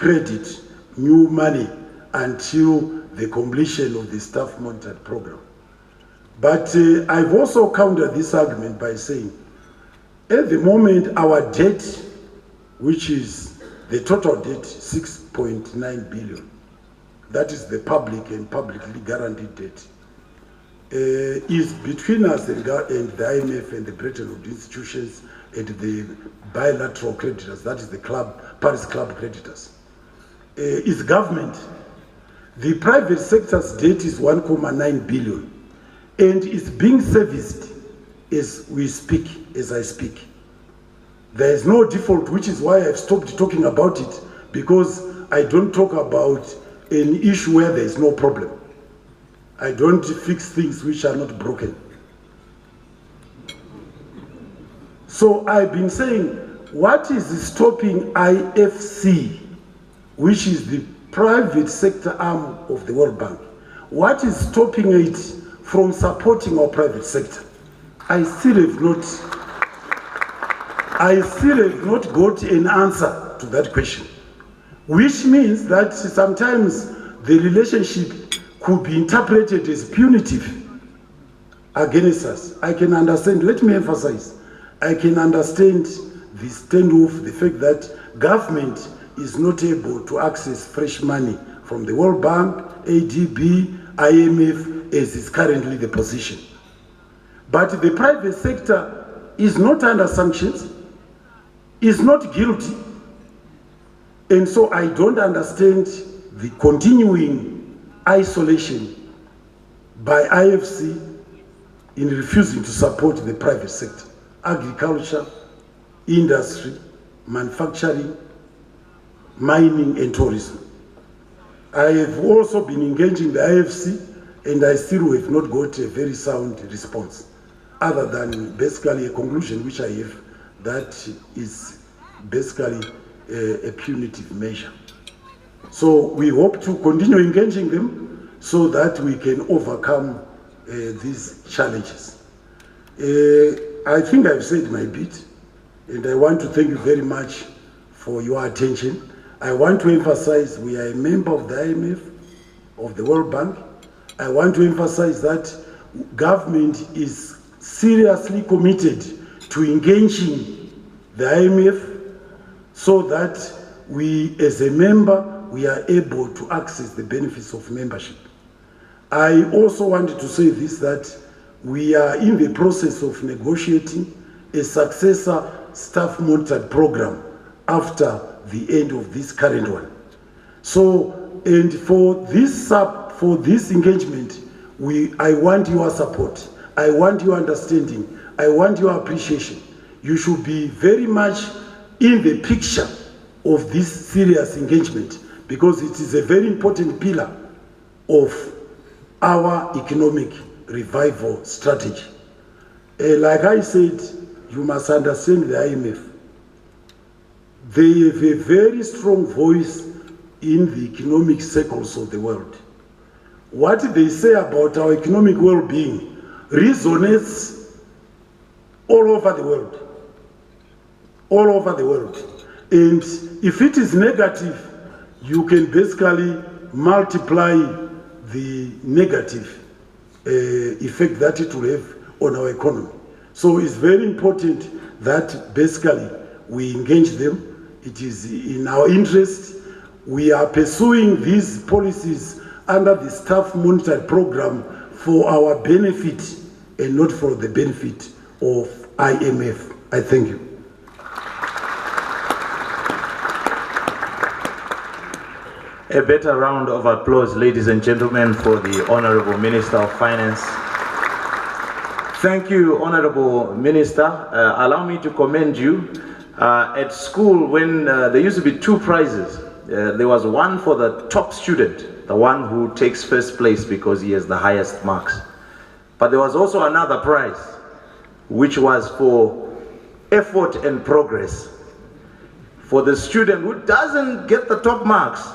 credit new money until the completion of the staff monitored program. But I've also countered this argument by saying, at the moment, our debt, which is the total debt, 6.9 billion, that is the public and publicly guaranteed debt, is between us and the IMF and the Bretton Woods institutions and the bilateral creditors, that is the Paris Club creditors, is government. The private sector's debt is 1.9 billion and is being serviced as we speak, as I speak. There is no default, which is why I've stopped talking about it, because I don't talk about an issue where there is no problem. I don't fix things which are not broken. So I've been saying, what is stopping IFC, which is the private sector arm of the World Bank? What is stopping it from supporting our private sector? I still have not got an answer to that question, which means that sometimes the relationship could be interpreted as punitive against us. I can understand, let me emphasize, I can understand the standoff, the fact that government is not able to access fresh money from the World Bank, ADB, IMF, as is currently the position. But the private sector is not under sanctions, is not guilty. And so I don't understand the continuing isolation by IFC in refusing to support the private sector, agriculture, industry, manufacturing, mining and tourism. I have also been engaging the IFC and I still have not got a very sound response, other than basically a conclusion which I have that is basically a punitive measure. So we hope to continue engaging them so that we can overcome these challenges. I think I've said my bit, and I want to thank you very much for your attention. I want to emphasize we are a member of the IMF, of the World Bank. I want to emphasize that government is seriously committed to engaging the IMF so that we, as a member, we are able to access the benefits of membership. I also wanted to say this, that we are in the process of negotiating a successor staff monitored program after the end of this current one. So, and for this engagement, I want your support, I want your understanding, I want your appreciation. You should be very much in the picture of this serious engagement, because it is a very important pillar of our economic revival strategy. Like I said, you must understand the IMF. They have a very strong voice in the economic circles of the world. What they say about our economic well-being resonates all over the world. All over the world. And if it is negative, you can basically multiply the negative effect that it will have on our economy. So it's very important that basically we engage them. It is in our interest. We are pursuing these policies under the staff monitored program for our benefit and not for the benefit of IMF. I thank you. A better round of applause, ladies and gentlemen, for the Honorable Minister of Finance. Thank you, Honorable Minister. Allow me to commend you. At school, when there used to be two prizes, there was one for the top student, the one who takes first place because he has the highest marks. But there was also another prize, which was for effort and progress. For the student who doesn't get the top marks,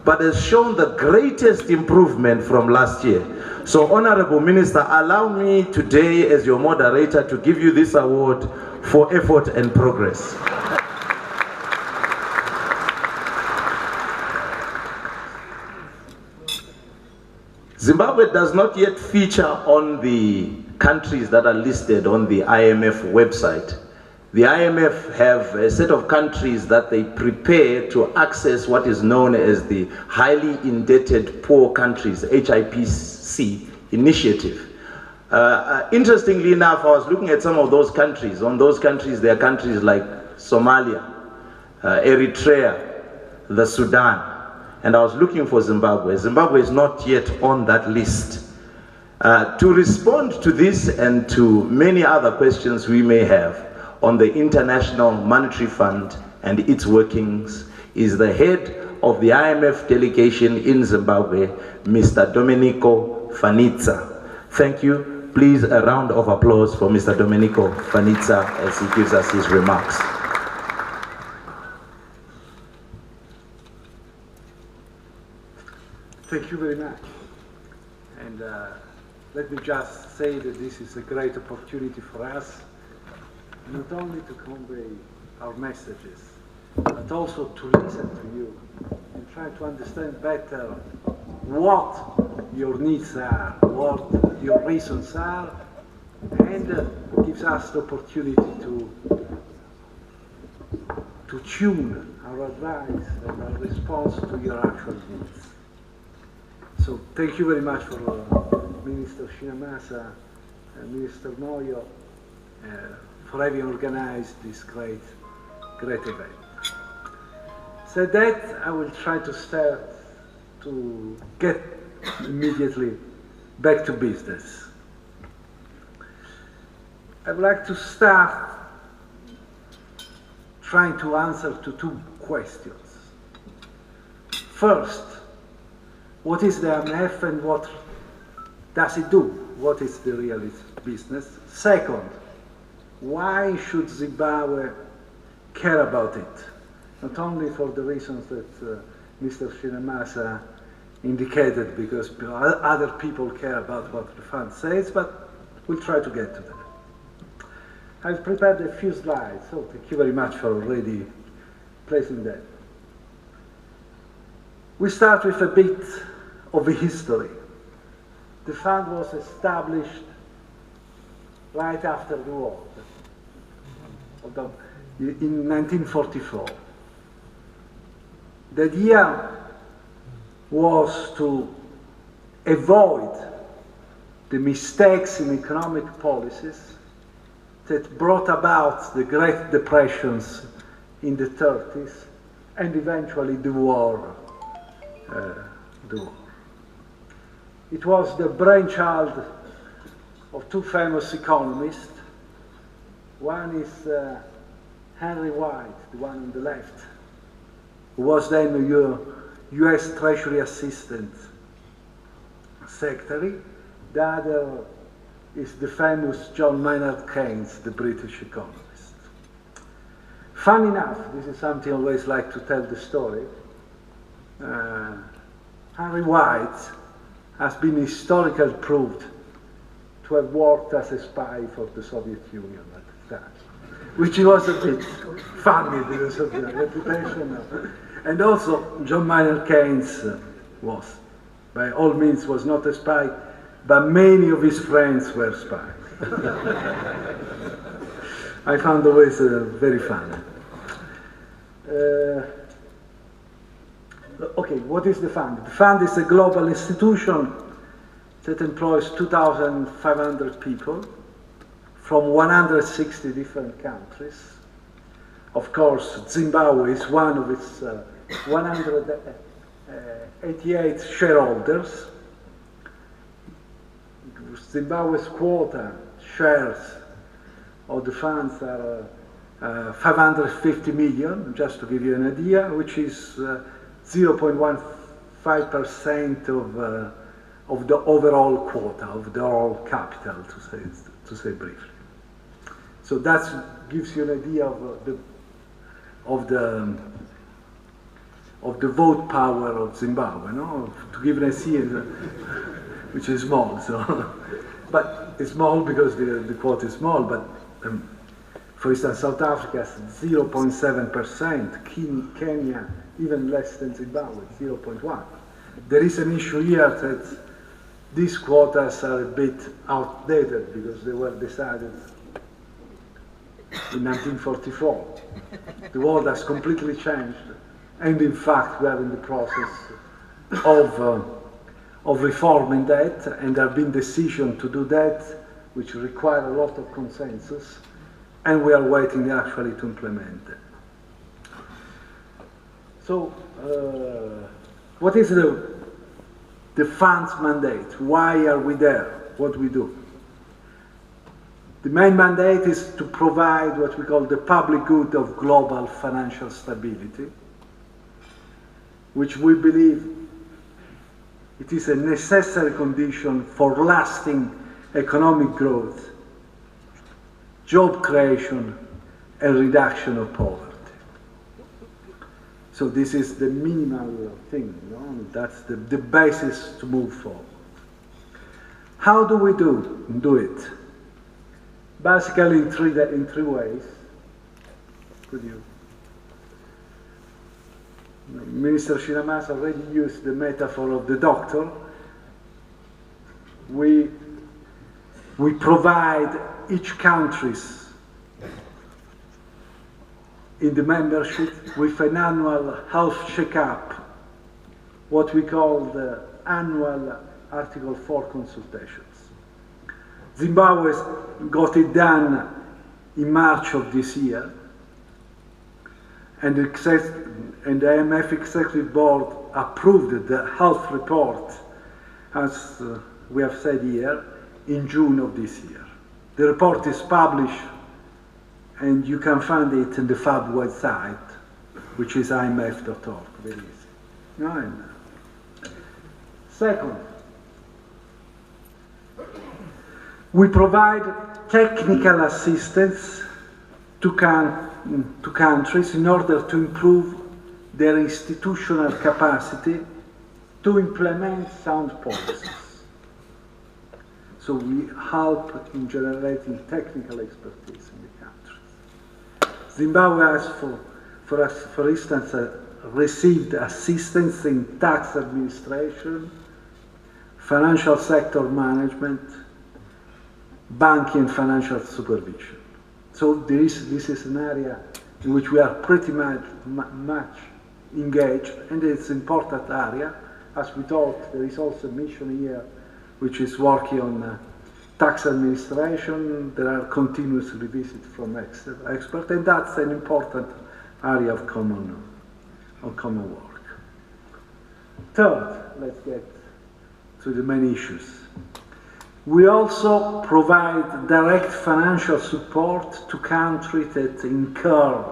but has shown the greatest improvement from last year. So, Honorable Minister, allow me today as your moderator to give you this award for effort and progress. Zimbabwe does not yet feature on the countries that are listed on the IMF website. The IMF have a set of countries that they prepare to access what is known as the Highly Indebted Poor Countries, HIPC initiative. Interestingly enough, I was looking at some of those countries. On those countries, there are countries like Somalia, Eritrea, the Sudan, and I was looking for Zimbabwe. Zimbabwe is not yet on that list. To respond to this and to many other questions we may have on the International Monetary Fund and its workings is the head of the IMF delegation in Zimbabwe, Mr. Domenico Fanezzi. Thank you. Please, a round of applause for Mr. Domenico Fanezzi as he gives us his remarks. Thank you very much. And let me just say that this is a great opportunity for us, not only to convey our messages, but also to listen to you and try to understand better what your needs are, what your reasons are, and gives us the opportunity to tune our advice and our response to your actual needs. So thank you very much for Minister Chinamasa and Minister Moyo for having organized this great event. So that I will try to start to get immediately back to business. I would like to start trying to answer to two questions. First, what is the IMF and what does it do? What is the real business? Second, why should Zimbabwe care about it? Not only for the reasons that Mr. Chinamasa indicated, because other people care about what the fund says, but we'll try to get to that. I've prepared a few slides, so thank you very much for already placing that. We start with a bit of the history. The fund was established right after the war, in 1944. The idea was to avoid the mistakes in economic policies that brought about the Great Depressions in the 30s and eventually the war. It was the brainchild of two famous economists. One is Henry White, the one on the left, who was then the US Treasury Assistant Secretary. The other is the famous John Maynard Keynes, the British economist. Fun enough, this is something I always like to tell the story. Henry White has been historically proved to have worked as a spy for the Soviet Union at the time, which was a bit funny because of the reputation. And also, John Maynard Keynes was, by all means, was not a spy, but many of his friends were spies. I found always very funny. Okay, what is the fund? The fund is a global institution that employs 2,500 people from 160 different countries. Of course, Zimbabwe is one of its 188 shareholders. Zimbabwe's quota shares of the funds are 550 million, just to give you an idea, which is 0.15% of the overall quota, of the overall capital, to say briefly. So that gives you an idea of the vote power of Zimbabwe, no? To give an idea, which is small. So, but it's small because the quota is small. But for instance, South Africa has 0.7%, Kenya even less than Zimbabwe, 0.1. There is an issue here that these quotas are a bit outdated because they were decided in 1944. The world has completely changed, and in fact we are in the process of reforming that, and there have been decisions to do that which require a lot of consensus, and we are waiting actually to implement it. So, what is the fund's mandate? Why are we there? What we do? The main mandate is to provide what we call the public good of global financial stability, which we believe it is a necessary condition for lasting economic growth, job creation, and reduction of poverty. So this is the minimal thing, that's the basis to move forward. How do we do it? Basically in three ways. Could you? Minister Chinamasa already used the metaphor of the doctor. We provide each country's in the membership with an annual health checkup, what we call the annual Article 4 consultations. Zimbabwe got it done in March of this year, and the IMF Executive Board approved the health report, as we have said here, in June of this year. The report is published, and you can find it in the FAB website, which is imf.org. Very easy. Second, we provide technical assistance to countries in order to improve their institutional capacity to implement sound policies. So we help in generating technical expertise in the country. Zimbabwe has, for instance, received assistance in tax administration, financial sector management, banking and financial supervision. So this is an area in which we are pretty much engaged, and it's an important area. As we talked, there is also a mission here which is working on tax administration. There are continuous revisits from experts, and that's an important area of common work. Third, let's get to the main issues. We also provide direct financial support to countries that incur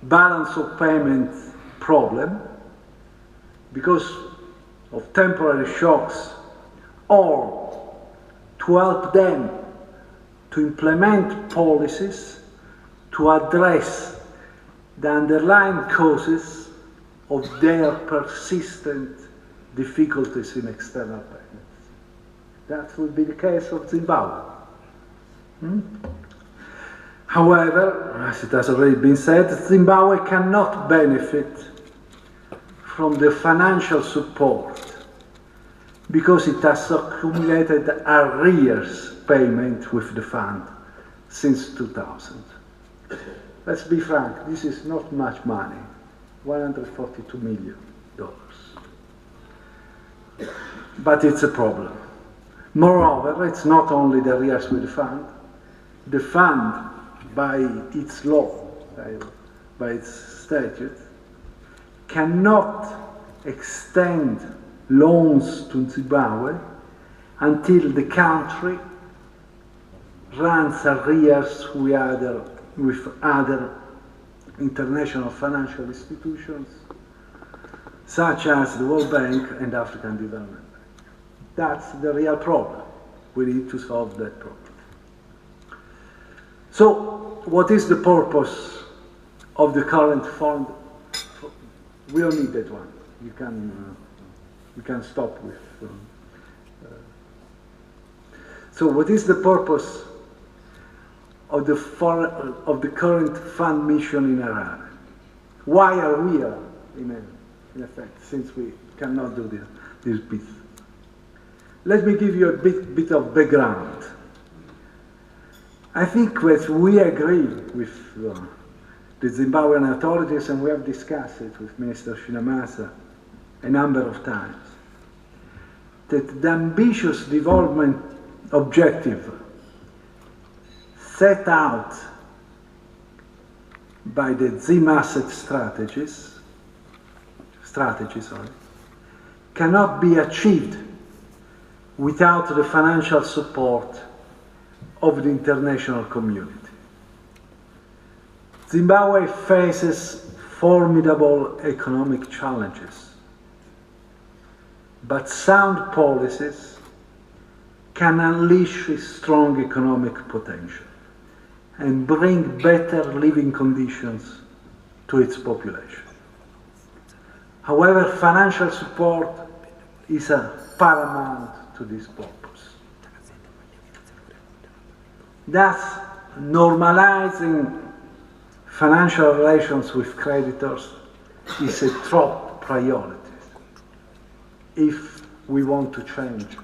balance of payment problem because of temporary shocks, or to help them to implement policies to address the underlying causes of their persistent difficulties in external payments. That would be the case of Zimbabwe. However, as it has already been said, Zimbabwe cannot benefit from the financial support because it has accumulated arrears payment with the fund since 2000. Let's be frank, this is not much money, $142 million. But it's a problem. Moreover, it's not only the arrears with the fund by its law, by its statute, cannot extend loans to Zimbabwe until the country runs arrears with other international financial institutions, such as the World Bank and African Development Bank. That's the real problem. We need to solve that problem. So, what is the purpose of the current fund? We don't need that one. You can stop with. So, what is the purpose of the current fund mission in Iran? Why are we here, in effect, since we cannot do this business? Let me give you a bit of background. I think that we agree with the Zimbabwean authorities, and we have discussed it with Minister Chinamasa a number of times, that the ambitious development objective set out by the Zimbabwe strategy cannot be achieved without the financial support of the international community. Zimbabwe faces formidable economic challenges, but sound policies can unleash its strong economic potential and bring better living conditions to its population. However, financial support is paramount to this purpose. Thus, normalizing financial relations with creditors is a top priority if we want to change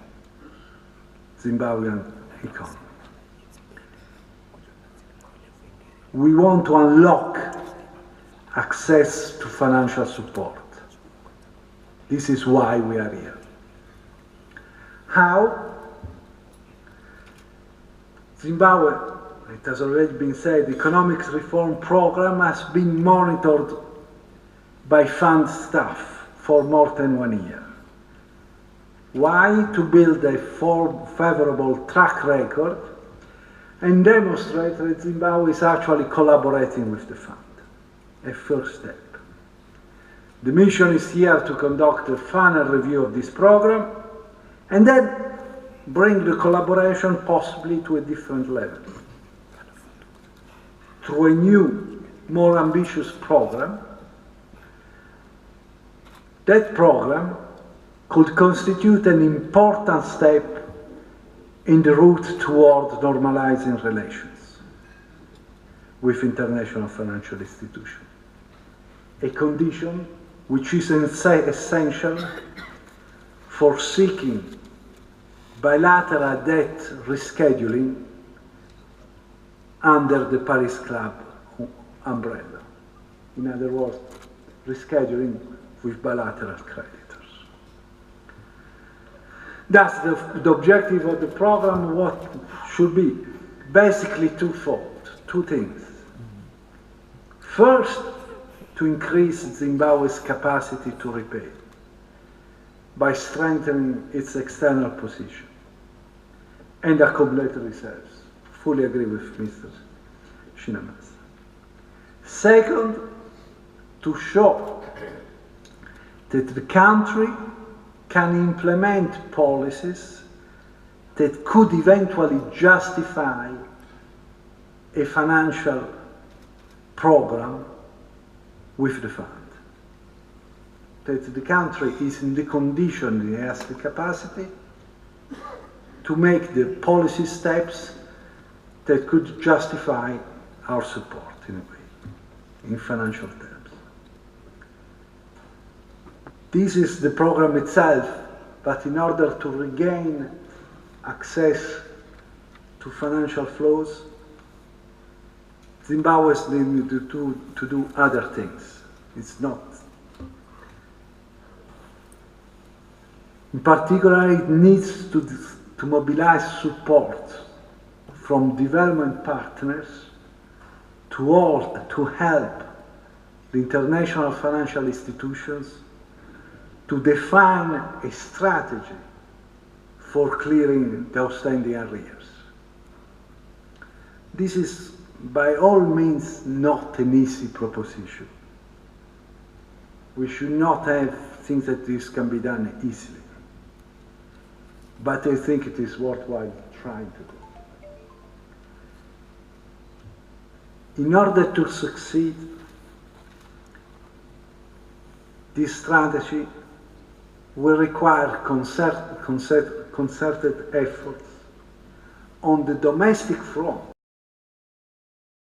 Zimbabwean economy. We want to unlock access to financial support. This is why we are here. How? Zimbabwe, it has already been said, the economic reform program has been monitored by fund staff for more than 1 year. Why? To build a favorable track record and demonstrate that Zimbabwe is actually collaborating with the fund. A first step. The mission is here to conduct a final review of this program and then bring the collaboration possibly to a different level. Through a new, more ambitious program, that program could constitute an important step in the route toward normalizing relations with international financial institutions, a condition which is essential for seeking bilateral debt rescheduling under the Paris Club umbrella. In other words, rescheduling with bilateral creditors. Thus, the objective of the program what should be basically twofold, two things. First, to increase Zimbabwe's capacity to repay by strengthening its external position and accumulate reserves. Fully agree with Mr. Chinamasa. Second, to show that the country can implement policies that could eventually justify a financial program with the fund. That the country is in the condition, it has the capacity to make the policy steps that could justify our support in a way, in financial terms. This is the program itself, but in order to regain access to financial flows, Zimbabwe needs to do other things. It's not. In particular, it needs to mobilize support from development partners to help the international financial institutions to define a strategy for clearing the outstanding arrears. This is by all means not an easy proposition. We should not have things that this can be done easily. But I think it is worthwhile trying to do. In order to succeed, this strategy will require concerted efforts on the domestic front